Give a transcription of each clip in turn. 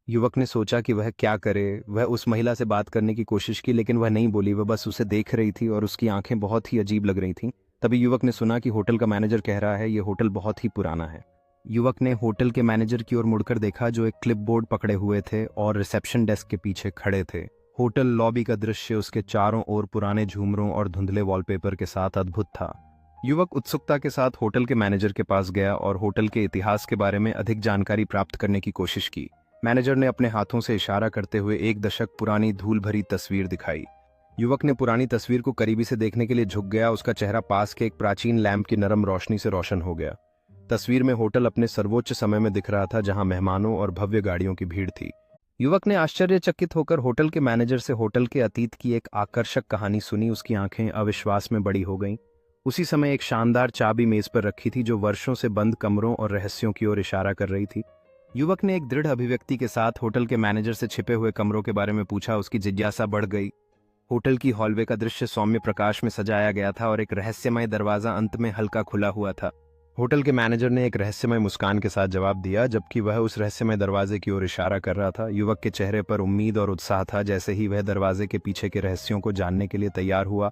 युवक ने सोचा कि वह क्या करे। वह उस महिला से बात करने की कोशिश की, लेकिन वह नहीं बोली। वह बस उसे देख रही थी और उसकी आंखें बहुत ही अजीब लग रही थीं। तभी युवक ने सुना कि होटल का मैनेजर कह रहा है, यह होटल बहुत ही पुराना है। युवक ने होटल के मैनेजर की ओर मुड़कर देखा, जो एक क्लिपबोर्ड पकड़े हुए थे और रिसेप्शन डेस्क के पीछे खड़े थे। होटल लॉबी का दृश्य उसके चारों ओर पुराने झूमरों और धुंधले वॉलपेपर के साथ अद्भुत था। युवक उत्सुकता के साथ होटल के मैनेजर के पास गया और होटल के इतिहास के बारे में अधिक जानकारी प्राप्त करने की कोशिश की। मैनेजर ने अपने हाथों से इशारा करते हुए एक दशक पुरानी धूल भरी तस्वीर दिखाई। युवक ने पुरानी तस्वीर को करीबी से देखने के लिए झुक गया। उसका चेहरा पास के एक प्राचीन लैंप की नरम रोशनी से रोशन हो गया। तस्वीर में होटल अपने सर्वोच्च समय में दिख रहा था, जहां मेहमानों और भव्य गाड़ियों की भीड़ थी। युवक ने आश्चर्यचकित होकर होटल के मैनेजर से होटल के अतीत की एक आकर्षक कहानी सुनी। उसकी आंखें अविश्वास में बड़ी हो गईं। उसी समय एक शानदार चाबी मेज पर रखी थी, जो वर्षों से बंद कमरों और रहस्यों की ओर इशारा कर रही थी। युवक ने एक दृढ़ अभिव्यक्ति के साथ होटल के मैनेजर से छिपे हुए कमरों के बारे में पूछा। उसकी जिज्ञासा बढ़ गई। होटल की हॉलवे का दृश्य सौम्य प्रकाश में सजाया गया था और एक रहस्यमय दरवाजा अंत में हल्का खुला हुआ था। होटल के मैनेजर ने एक रहस्यमय मुस्कान के साथ जवाब दिया, जबकि वह उस रहस्यमय दरवाजे की ओर इशारा कर रहा था। युवक के चेहरे पर उम्मीद और उत्साह था। जैसे ही वह दरवाजे के पीछे के रहस्यों को जानने के लिए तैयार हुआ,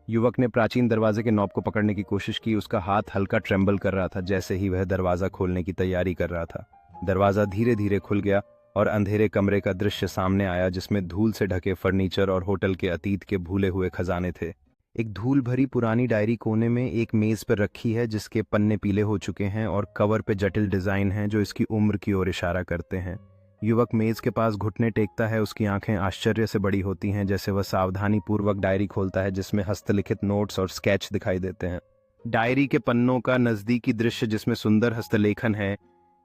युवक ने प्राचीन दरवाजे के नॉब को पकड़ने की कोशिश की। उसका हाथ हल्का ट्रेंबल कर रहा था जैसे ही वह दरवाजा खोलने की तैयारी कर रहा था। दरवाजा धीरे धीरे खुल गया और अंधेरे कमरे का दृश्य सामने आया, जिसमें धूल से ढके फर्नीचर और होटल के अतीत के भूले हुए खजाने थे। एक धूल भरी पुरानी डायरी कोने में एक मेज पर रखी है, जिसके पन्ने पीले हो चुके हैं और कवर पे जटिल डिजाइन हैं जो इसकी उम्र की ओर इशारा करते हैं। युवक मेज के पास घुटने टेकता है। उसकी आंखें आश्चर्य से बड़ी होती हैं, जैसे वह सावधानी पूर्वक डायरी खोलता है, जिसमें हस्तलिखित नोट्स और स्केच दिखाई देते हैं। डायरी के पन्नों का नजदीकी दृश्य, जिसमें सुंदर हस्तलेखन है,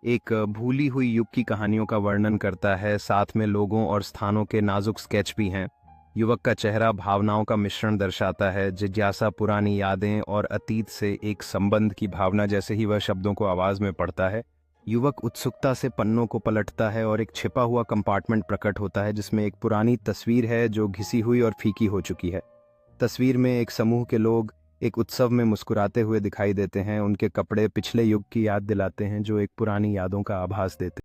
एक भूली हुई युग की कहानियों का वर्णन करता है। साथ में लोगों और स्थानों के नाजुक स्केच भी हैं। युवक का चेहरा भावनाओं का मिश्रण दर्शाता है, जिज्ञासा, पुरानी यादें और अतीत से एक संबंध की भावना। जैसे ही वह शब्दों को आवाज में पढ़ता है, युवक उत्सुकता से पन्नों को पलटता है और एक छिपा हुआ कंपार्टमेंट प्रकट होता है, जिसमें एक पुरानी तस्वीर है जो घिसी हुई और फीकी हो चुकी है। तस्वीर में एक समूह के लोग एक उत्सव में मुस्कुराते हुए दिखाई देते हैं। उनके कपड़े पिछले युग की याद दिलाते हैं, जो एक पुरानी यादों का आभास देते हैं।